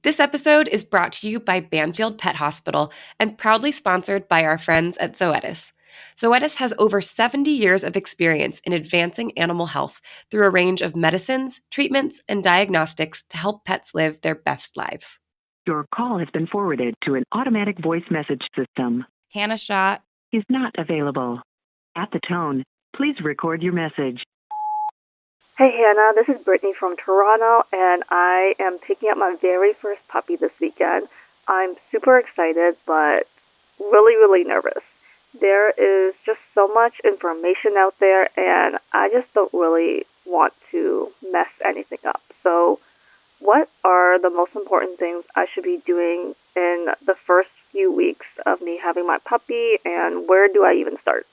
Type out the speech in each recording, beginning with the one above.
This episode is brought to you by Banfield Pet Hospital and proudly sponsored by our friends at Zoetis. Zoetis has over 70 years of experience in advancing animal health through a range of medicines, treatments, and diagnostics to help pets live their best lives. Your call has been forwarded to an automatic voice message system. Hannah Shaw Is not available. At the tone, please record your message. Hey Hannah, this is Brittany from Toronto, and I am picking up my very first puppy this weekend. I'm super excited, but really nervous. There is just so much information out there, and I just don't really want to mess anything up. So, what are the most important things I should be doing in the first few weeks of me having my puppy, and where do I even start?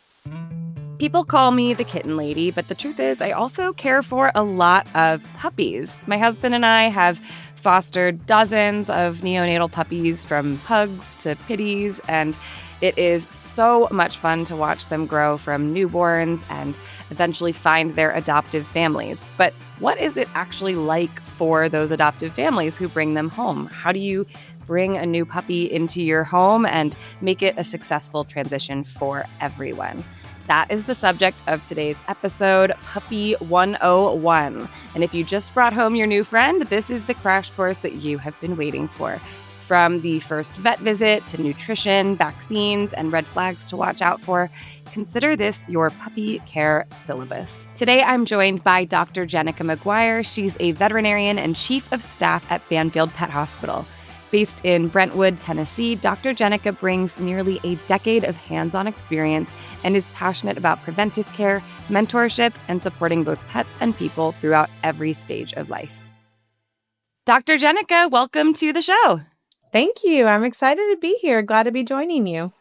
People call me the kitten lady, but the truth is I also care for a lot of puppies. My husband and I have fostered dozens of neonatal puppies, from pugs to pitties, and it is so much fun to watch them grow from newborns and eventually find their adoptive families. But what is it actually like for those adoptive families who bring them home? How do you bring a new puppy into your home and make it a successful transition for everyone? That is the subject of today's episode, Puppy 101. And if you just brought home your new friend, this is the crash course that you have been waiting for. From the first vet visit to nutrition, vaccines, and red flags to watch out for, consider this your puppy care syllabus. Today, I'm joined by Dr. Jennica McGuire. She's a veterinarian and chief of staff at Banfield Pet Hospital. Based in Brentwood, Tennessee, Dr. Jennica brings nearly a decade of hands-on experience and is passionate about preventive care, mentorship, and supporting both pets and people throughout every stage of life. Dr. Jennica, welcome to the show. Thank you. I'm excited to be here. Glad to be joining you.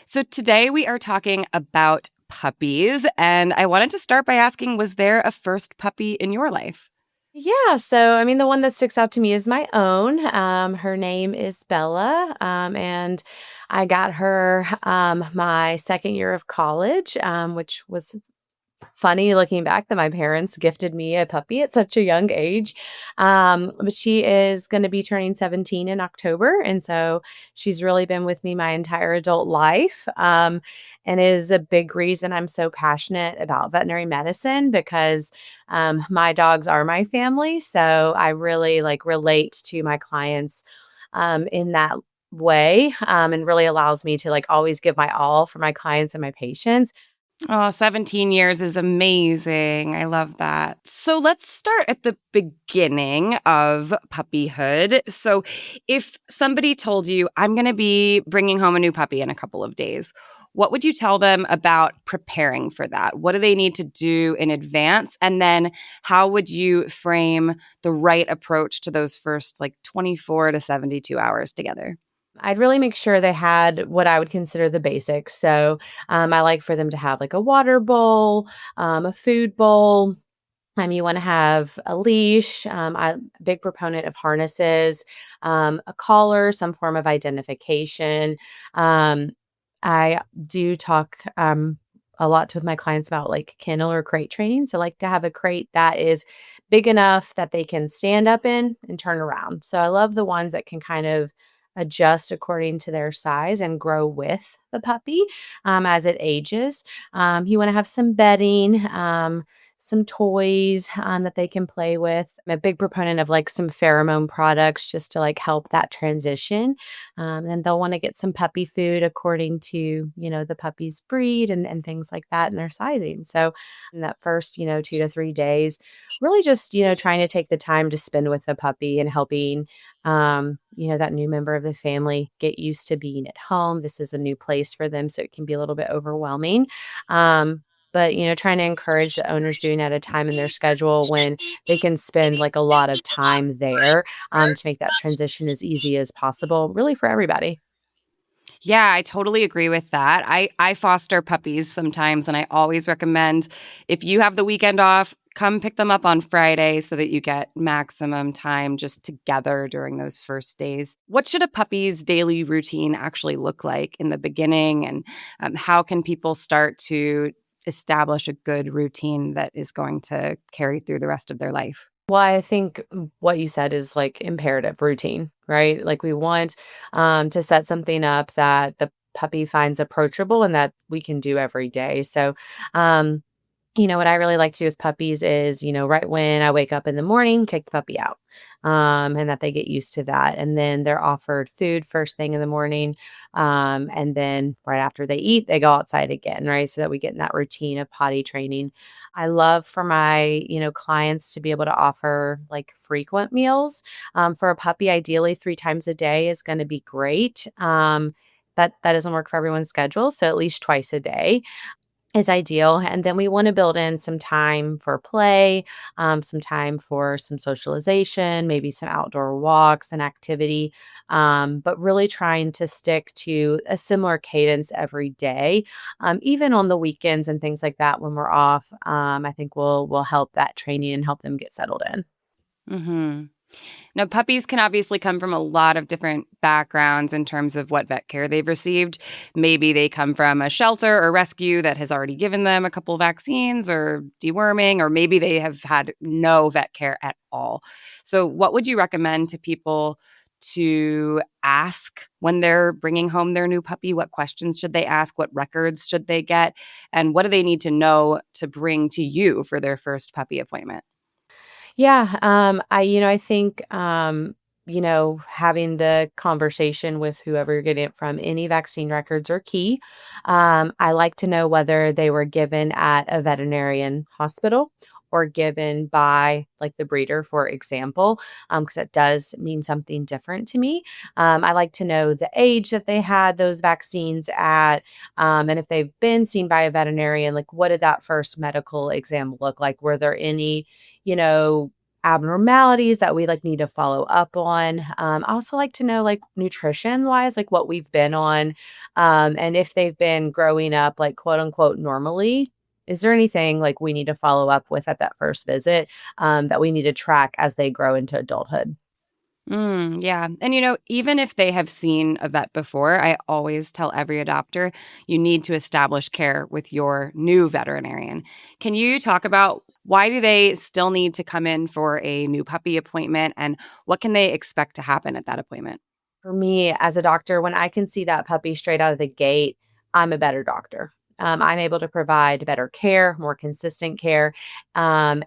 So today we are talking about puppies, and I wanted to start by asking, was there a first puppy in your life? Yeah, so the one that sticks out to me is my own. Her name is Bella, and I got her my second year of college, which was funny looking back that my parents gifted me a puppy at such a young age. But she is going to be turning 17 in October. And so she's really been with me my entire adult life, and is a big reason I'm so passionate about veterinary medicine, because my dogs are my family. So I really relate to my clients in that way, and really allows me to always give my all for my clients and my patients. Oh, 17 years is amazing. I love that. So let's start at the beginning of puppyhood. So if somebody told you, I'm going to be bringing home a new puppy in a couple of days, what would you tell them about preparing for that? What do they need to do in advance? And then how would you frame the right approach to those first 24 to 72 hours together? I'd really make sure they had what I would consider the basics. So I like for them to have a water bowl, a food bowl. You want to have a leash. I'm a big proponent of harnesses, a collar, some form of identification. I do talk a lot with my clients about kennel or crate training. So to have a crate that is big enough that they can stand up in and turn around. So I love the ones that can kind of adjust according to their size and grow with the puppy as it ages. You want to have some bedding, some toys that they can play with. I'm a big proponent of some pheromone products just to help that transition. And they'll want to get some puppy food according to, the puppy's breed and things like that and their sizing. So in that first, 2 to 3 days, really just, trying to take the time to spend with the puppy and helping, that new member of the family get used to being at home. This is a new place for them, so it can be a little bit overwhelming. But, trying to encourage the owners doing at a time in their schedule when they can spend a lot of time there, to make that transition as easy as possible, really for everybody. Yeah, I totally agree with that. I foster puppies sometimes, and I always recommend, if you have the weekend off, come pick them up on Friday so that you get maximum time just together during those first days. What should a puppy's daily routine actually look like in the beginning, and how can people start to establish a good routine that is going to carry through the rest of their life? Well, I think what you said is like imperative routine, right? Like we want to set something up that the puppy finds approachable and that we can do every day. So, um, what I really like to do with puppies is, right when I wake up in the morning, take the puppy out, and that they get used to that. And then they're offered food first thing in the morning. And then right after they eat, they go outside again, right? So that we get in that routine of potty training. I love for my, clients to be able to offer like frequent meals. For a puppy, ideally 3 times a day is going to be great. That doesn't work for everyone's schedule. So at least twice a day is ideal. And then we want to build in some time for play, some time for some socialization, maybe some outdoor walks and activity, but really trying to stick to a similar cadence every day, even on the weekends and things like that when we're off. I think will help that training and help them get settled in. Hmm. Now, puppies can obviously come from a lot of different backgrounds in terms of what vet care they've received. Maybe they come from a shelter or rescue that has already given them a couple vaccines or deworming, or maybe they have had no vet care at all. So, what would you recommend to people to ask when they're bringing home their new puppy? What questions should they ask? What records should they get? And what do they need to know to bring to you for their first puppy appointment? Yeah, I think, having the conversation with whoever you're getting it from, any vaccine records are key. I like to know whether they were given at a veterinarian hospital or given by like the breeder, for example, because it does mean something different to me. I like to know the age that they had those vaccines at, and if they've been seen by a veterinarian, like what did that first medical exam look like? Were there any you know, abnormalities that we like need to follow up on. I also like to know like nutrition wise, like what we've been on, and if they've been growing up like quote unquote normally. Is there anything like we need to follow up with at that first visit that we need to track as they grow into adulthood? Yeah. And, even if they have seen a vet before, I always tell every adopter you need to establish care with your new veterinarian. Can you talk about why do they still need to come in for a new puppy appointment and what can they expect to happen at that appointment? For me as a doctor, when I can see that puppy straight out of the gate, I'm a better doctor. I'm able to provide better care, more consistent care. And,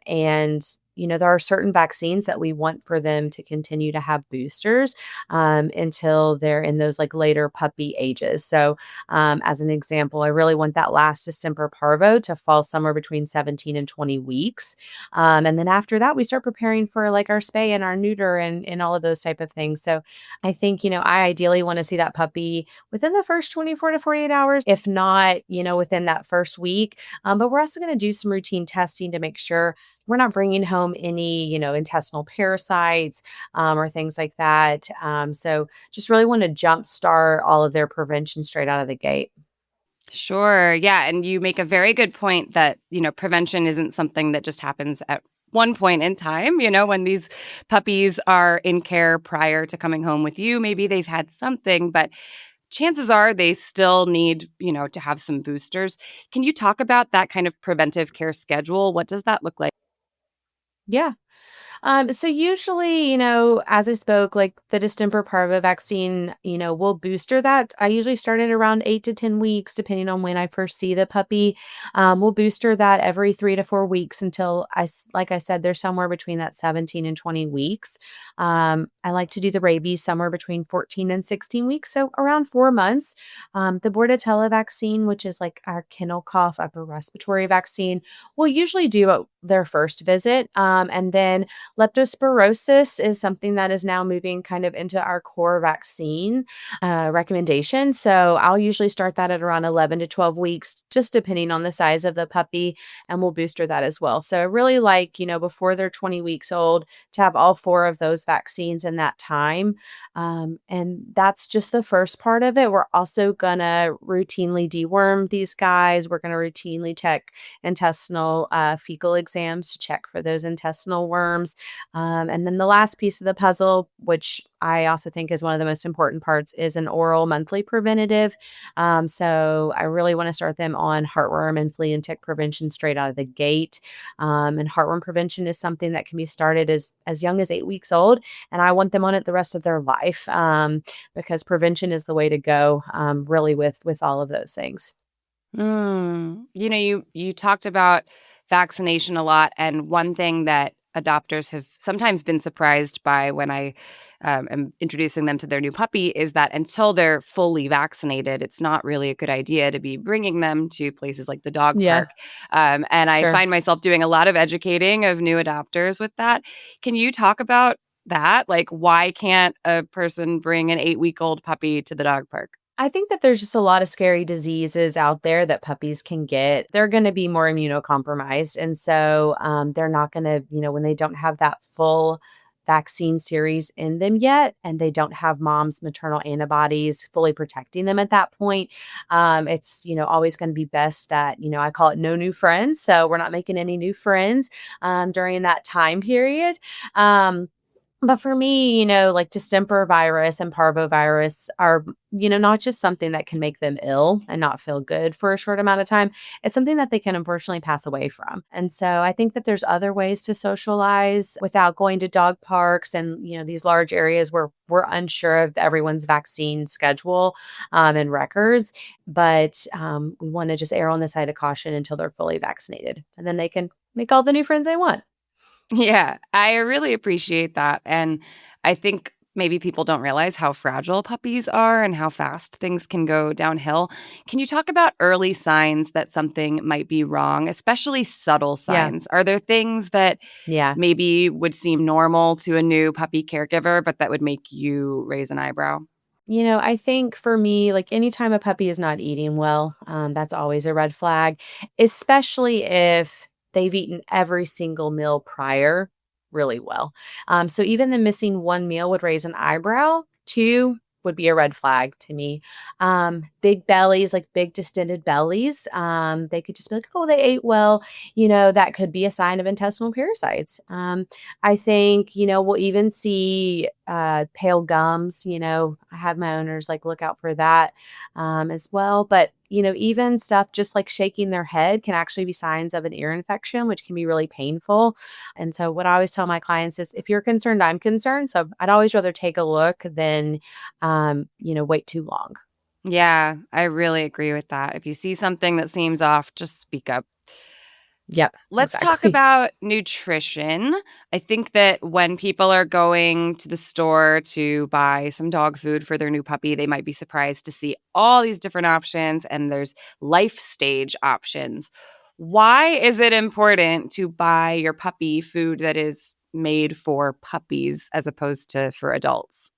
there are certain vaccines that we want for them to continue to have boosters until they're in those like later puppy ages. So, as an example, I really want that last distemper parvo to fall somewhere between 17 and 20 weeks. And then after that, we start preparing for like our spay and our neuter and all of those type of things. So, I think, I ideally want to see that puppy within the first 24 to 48 hours, if not, within that first week. But we're also going to do some routine testing to make sure we're not bringing home any, intestinal parasites or things like that. So just really want to jumpstart all of their prevention straight out of the gate. Sure. Yeah. And you make a very good point that, prevention isn't something that just happens at one point in time. When these puppies are in care prior to coming home with you, maybe they've had something, but chances are they still need, to have some boosters. Can you talk about that kind of preventive care schedule? What does that look like? Yeah. So usually, as I spoke, like the distemper parvo vaccine, we'll booster that. I usually start at around 8 to 10 weeks, depending on when I first see the puppy. We'll booster that every 3 to 4 weeks until like I said, they're somewhere between that 17 and 20 weeks. I like to do the rabies somewhere between 14 and 16 weeks, so around 4 months. The Bordetella vaccine, which is like our kennel cough upper respiratory vaccine, we'll usually do at their first visit, and then leptospirosis is something that is now moving kind of into our core vaccine recommendation. So I'll usually start that at around 11 to 12 weeks, just depending on the size of the puppy, and we'll booster that as well. So I really like, before they're 20 weeks old, to have all 4 of those vaccines in that time. And that's just the first part of it. We're also going to routinely deworm these guys. We're going to routinely check intestinal fecal exams to check for those intestinal worms. And then the last piece of the puzzle, which I also think is one of the most important parts, is an oral monthly preventative. So I really want to start them on heartworm and flea and tick prevention straight out of the gate. And heartworm prevention is something that can be started as young as 8 weeks old, and I want them on it the rest of their life, because prevention is the way to go, really with all of those things. You talked about vaccination a lot, and one thing that adopters have sometimes been surprised by when I am introducing them to their new puppy is that until they're fully vaccinated, it's not really a good idea to be bringing them to places like the dog Yeah, park. And I sure. find myself doing a lot of educating of new adopters with that. Can you talk about that? Like, why can't a person bring an 8-week-old puppy to the dog park? I think that there's just a lot of scary diseases out there that puppies can get. They're going to be more immunocompromised. And so they're not going to, when they don't have that full vaccine series in them yet, and they don't have mom's maternal antibodies fully protecting them at that point, it's, always going to be best that, I call it no new friends. So we're not making any new friends during that time period. But for me, like distemper virus and parvovirus are, not just something that can make them ill and not feel good for a short amount of time. It's something that they can unfortunately pass away from. And so I think that there's other ways to socialize without going to dog parks and, these large areas where we're unsure of everyone's vaccine schedule and records. But we want to just err on the side of caution until they're fully vaccinated. And then they can make all the new friends they want. Yeah, I really appreciate that. And I think maybe people don't realize how fragile puppies are and how fast things can go downhill. Can you talk about early signs that something might be wrong, especially subtle Yeah. signs? Are there things that Yeah. maybe would seem normal to a new puppy caregiver, but that would make you raise an eyebrow? I think for me, like anytime a puppy is not eating well, that's always a red flag, especially if they've eaten every single meal prior really well. So even the missing one meal would raise an eyebrow. Two would be a red flag to me. Big bellies, like big distended bellies, they could just be like, oh, they ate well. That could be a sign of intestinal parasites. I think, we'll even see pale gums. I have my owners like look out for that as well. But, even stuff just like shaking their head can actually be signs of an ear infection, which can be really painful. And so, what I always tell my clients is if you're concerned, I'm concerned. So, I'd always rather take a look than, wait too long. Yeah, I really agree with that. If you see something that seems off, just speak up. Yep, Let's talk exactly. about nutrition. I think that when people are going to the store to buy some dog food for their new puppy, they might be surprised to see all these different options, and there's life stage options. Why is it important to buy your puppy food that is made for puppies as opposed to for adults?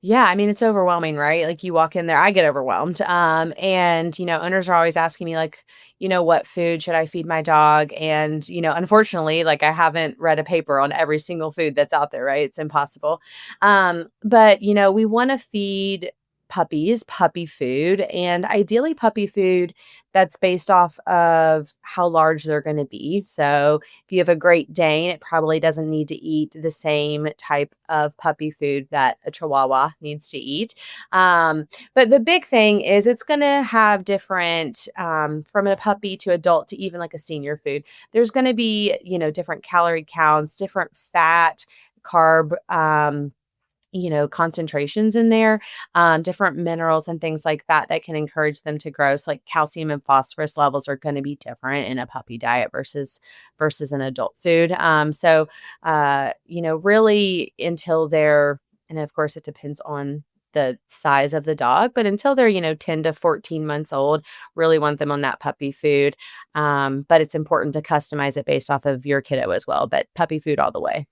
Yeah, I mean, it's overwhelming, right? Like you walk in there, I get overwhelmed. And owners are always asking me like, what food should I feed my dog? And, unfortunately, like I haven't read a paper on every single food that's out there, right? It's impossible. But we want to feed puppies puppy food, and ideally puppy food that's based off of how large they're going to be. So if you have a Great Dane, it probably doesn't need to eat the same type of puppy food that a Chihuahua needs to eat. But the big thing is it's going to have different, from a puppy to adult to even like a senior food. There's going to be, different calorie counts, different fat, carb, concentrations in there, different minerals and things like that that can encourage them to grow. So like calcium and phosphorus levels are going to be different in a puppy diet versus an adult food. Really until they're, and of course it depends on the size of the dog, but until they're, 10 to 14 months old, really want them on that puppy food. But it's important to customize it based off of your kiddo as well, but puppy food all the way.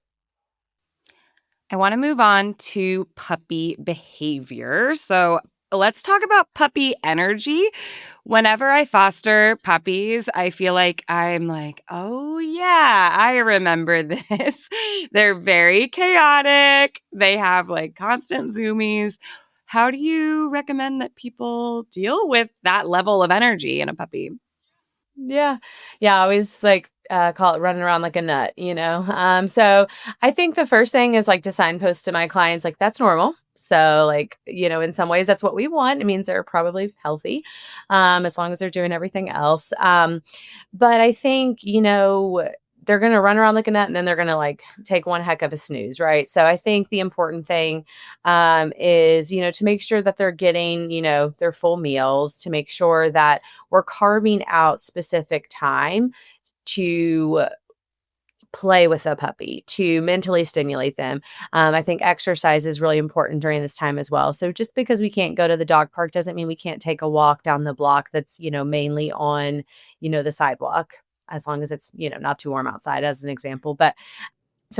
I want to move on to puppy behavior. So let's talk about puppy energy. Whenever I foster puppies, I feel like I'm like, oh, yeah, I remember this. They're very chaotic. They have like constant zoomies. How do you recommend that people deal with that level of energy in a puppy? Yeah. Yeah, I always like call it running around like a nut, you know? So I think the first thing is like to signpost to my clients, like that's normal. So like, you know, in some ways that's what we want. It means they're probably healthy, as long as they're doing everything else. But I think, you know, they're going to run around like a nut and then they're going to like take one heck of a snooze. Right. So I think the important thing, is, you know, to make sure that they're getting, you know, their full meals, to make sure that we're carving out specific time to play with a puppy, to mentally stimulate them. I think exercise is really important during this time as well. So just because we can't go to the dog park doesn't mean we can't take a walk down the block that's, you know, mainly on, you know, the sidewalk, as long as it's, you know, not too warm outside, as an example. But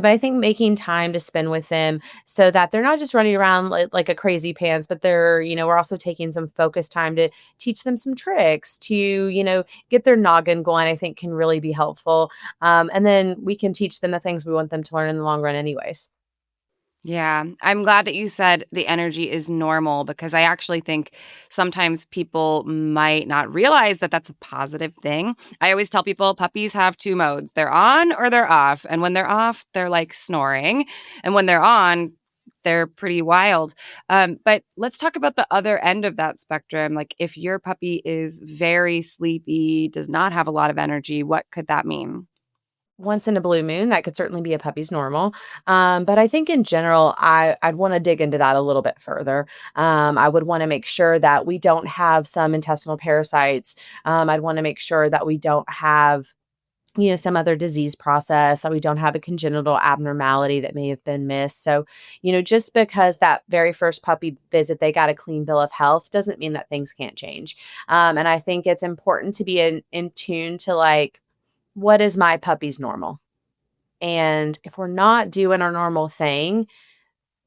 I think making time to spend with them so that they're not just running around like a crazy pants, but they're, you know, we're also taking some focused time to teach them some tricks to, you know, get their noggin going, I think can really be helpful. And then we can teach them the things we want them to learn in the long run anyways. Yeah, I'm glad that you said the energy is normal because I actually think sometimes people might not realize that that's a positive thing. I always tell people puppies have two modes. They're on or they're off. And when they're off, they're like snoring. And when they're on, they're pretty wild. But let's talk about the other end of that spectrum. Like if your puppy is very sleepy, does not have a lot of energy, what could that mean? Once in a blue moon, that could certainly be a puppy's normal. But I think in general, I'd want to dig into that a little bit further. I would want to make sure that we don't have some intestinal parasites. I'd want to make sure that we don't have, you know, some other disease process, that we don't have a congenital abnormality that may have been missed. So, you know, just because that very first puppy visit, they got a clean bill of health doesn't mean that things can't change. And I think it's important to be in tune to like, what is my puppy's normal? And if we're not doing our normal thing,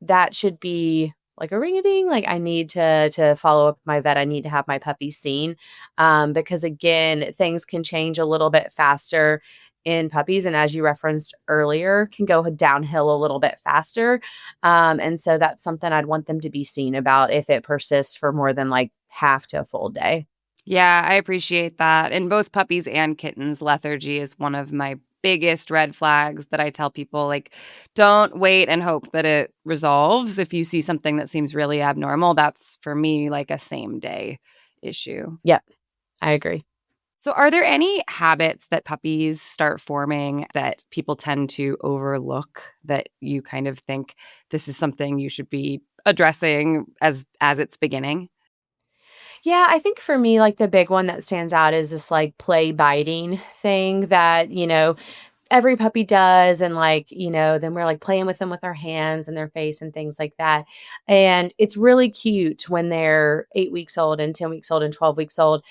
that should be like a ring a ding. Like I need to follow up with my vet. I need to have my puppy seen. Because again, things can change a little bit faster in puppies. And as you referenced earlier, can go downhill a little bit faster. And so that's something I'd want them to be seen about if it persists for more than like half to a full day. Yeah, I appreciate that. In both puppies and kittens, lethargy is one of my biggest red flags that I tell people like don't wait and hope that it resolves. If you see something that seems really abnormal, that's for me like a same day issue. Yep, I agree. So are there any habits that puppies start forming that people tend to overlook that you kind of think this is something you should be addressing as it's beginning? Yeah, I think for me, like the big one that stands out is this like play biting thing that, you know, every puppy does. And like, you know, then we're like playing with them with our hands and their face and things like that. And it's really cute when they're 8 weeks old and 10 weeks old and 12 weeks old.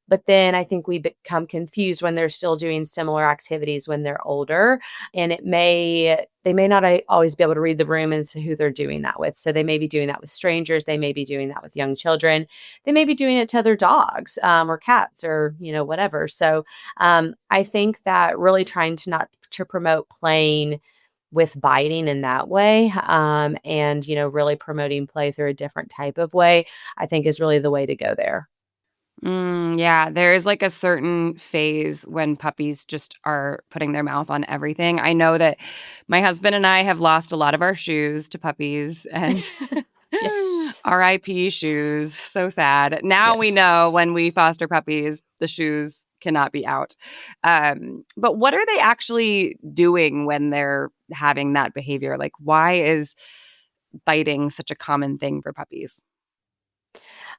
But then I think we become confused when they're still doing similar activities when they're older. And they may not always be able to read the room as to who they're doing that with. So they may be doing that with strangers. They may be doing that with young children. They may be doing it to other dogs, or cats or, you know, whatever. So I think that really trying to not to promote playing with biting in that way, and, you know, really promoting play through a different type of way, I think is really the way to go there. Yeah, there is like a certain phase when puppies just are putting their mouth on everything. I know that my husband and I have lost a lot of our shoes to puppies and Yes. RIP shoes. So sad. Now we know Yes. when we foster puppies, the shoes cannot be out. But what are they actually doing when they're having that behavior? Like, why is biting such a common thing for puppies?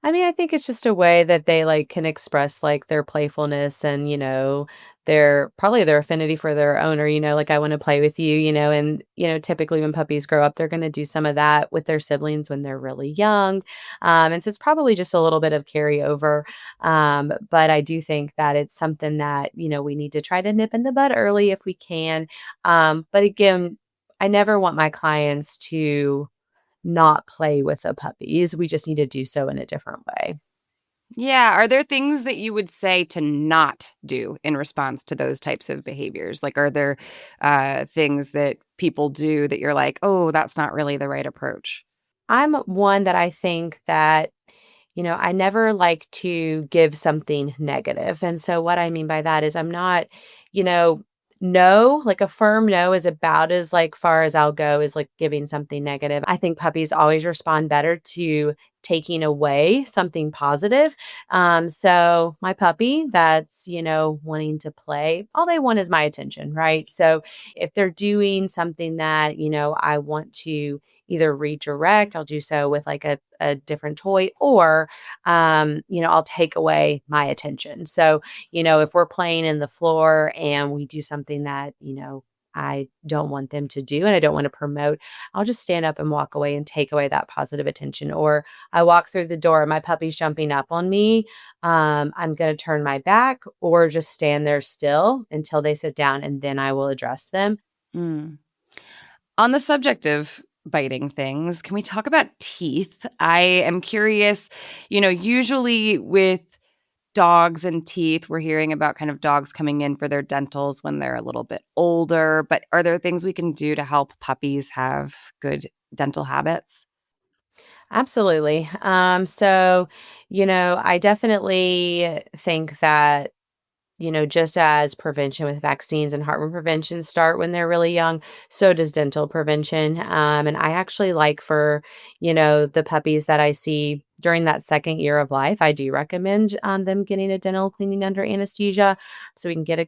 I mean, I think it's just a way that they like can express like their playfulness and, you know, their affinity for their owner, you know, like I want to play with you, you know, and, you know, typically when puppies grow up, they're going to do some of that with their siblings when they're really young. And so it's probably just a little bit of carryover. But I do think that it's something that, you know, we need to try to nip in the bud early if we can. But again, I never want my clients to not play with the puppies. We just need to do so in a different way. Yeah. Are there things that you would say to not do in response to those types of behaviors? Like, are there things that people do that you're like, oh, that's not really the right approach? I'm one that I think that, I never like to give something negative. And so what I mean by that is I'm not, you know, no, like a firm no is about as like far as I'll go is like giving something negative. I think puppies always respond better to taking away something positive. So my puppy that's, wanting to play, all they want is my attention, right? So if they're doing something that, I want to either redirect, I'll do so with like a different toy, or, I'll take away my attention. So, if we're playing in the floor and we do something that, I don't want them to do and I don't want to promote, I'll just stand up and walk away and take away that positive attention. Or I walk through the door, my puppy's jumping up on me. I'm going to turn my back or just stand there still until they sit down, and then I will address them. Mm. On the subject of biting things, can we talk about teeth? I am curious, usually with dogs and teeth, we're hearing about kind of dogs coming in for their dentals when they're a little bit older, but are there things we can do to help puppies have good dental habits? Absolutely. I definitely think that just as prevention with vaccines and heartworm prevention start when they're really young, so does dental prevention. And I actually like for, the puppies that I see during that second year of life, I do recommend them getting a dental cleaning under anesthesia so we can get a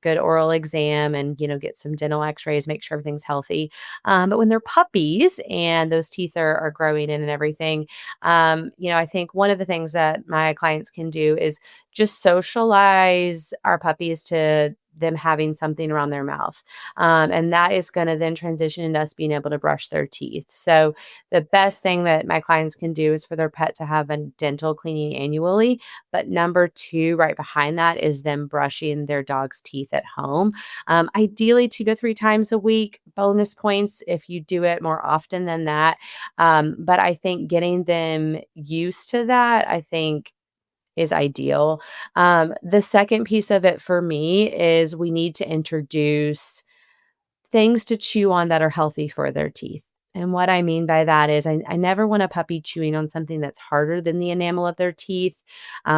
good oral exam and, get some dental x-rays, make sure everything's healthy. But when they're puppies and those teeth are growing in and everything, I think one of the things that my clients can do is just socialize our puppies to them having something around their mouth. And that is going to then transition into us being able to brush their teeth. So the best thing that my clients can do is for their pet to have a dental cleaning annually. But number two, right behind that, is them brushing their dog's teeth at home. Ideally 2 to 3 times a week. Bonus points if you do it more often than that. But I think getting them used to that, I think, is ideal. The second piece of it for me is we need to introduce things to chew on that are healthy for their teeth. And what I mean by that is I never want a puppy chewing on something that's harder than the enamel of their teeth,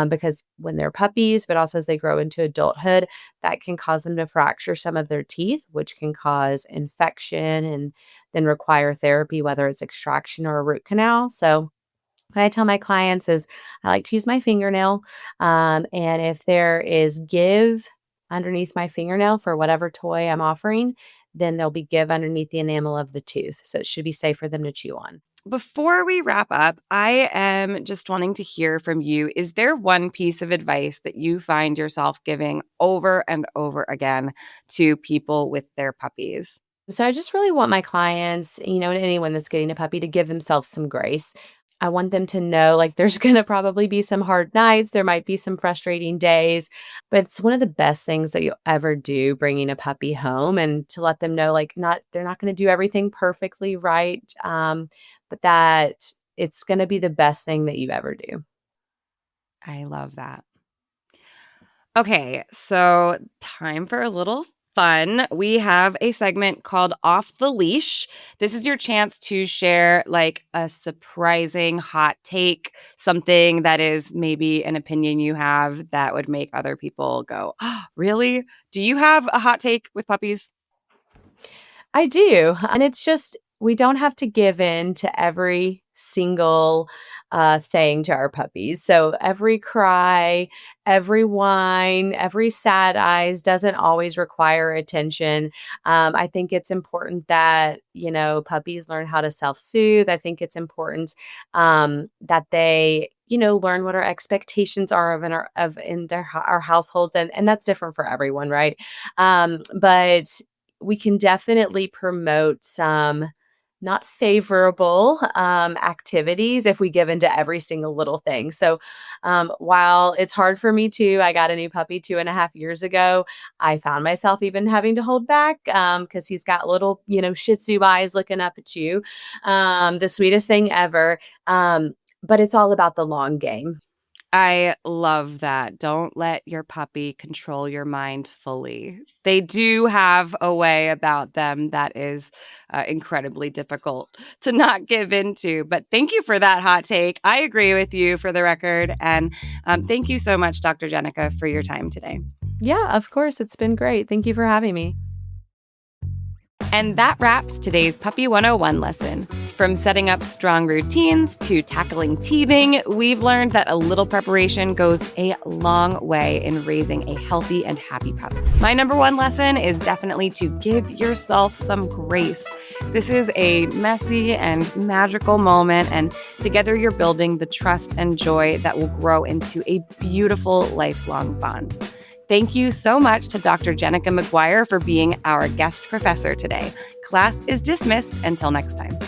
because when they're puppies, but also as they grow into adulthood, that can cause them to fracture some of their teeth, which can cause infection and then require therapy, whether it's extraction or a root canal. So what I tell my clients is I like to use my fingernail. And if there is give underneath my fingernail for whatever toy I'm offering, then there'll be give underneath the enamel of the tooth. So it should be safe for them to chew on. Before we wrap up, I am just wanting to hear from you. Is there one piece of advice that you find yourself giving over and over again to people with their puppies? So I just really want my clients, and anyone that's getting a puppy to give themselves some grace. I want them to know like there's going to probably be some hard nights. There might be some frustrating days, but it's one of the best things that you'll ever do bringing a puppy home, and to let them know like they're not going to do everything perfectly right. But that it's going to be the best thing that you ever do. I love that. Okay, so time for a little fun. We have a segment called Off the Leash. This is your chance to share like a surprising hot take, something that is maybe an opinion you have that would make other people go, oh, really? Do you have a hot take with puppies? I do. And it's just, we don't have to give in to every single thing to our puppies. So every cry, every whine, every sad eyes doesn't always require attention. I think it's important that, puppies learn how to self-soothe. I think it's important that they learn what our expectations are our households, and that's different for everyone, right? But we can definitely promote some not favorable activities if we give into every single little thing. So while it's hard for me too, I got a new puppy 2.5 years ago. I found myself even having to hold back because he's got little, Shih Tzu eyes looking up at you. The sweetest thing ever. But it's all about the long game. I love that. Don't let your puppy control your mind fully. They do have a way about them that is incredibly difficult to not give into. But thank you for that hot take. I agree with you for the record. And thank you so much, Dr. Jennica, for your time today. Yeah, of course. It's been great. Thank you for having me. And that wraps today's Puppy 101 lesson. From setting up strong routines to tackling teething, we've learned that a little preparation goes a long way in raising a healthy and happy pup. My number one lesson is definitely to give yourself some grace. This is a messy and magical moment, and together you're building the trust and joy that will grow into a beautiful lifelong bond. Thank you so much to Dr. Jennica McGuire for being our guest professor today. Class is dismissed until next time.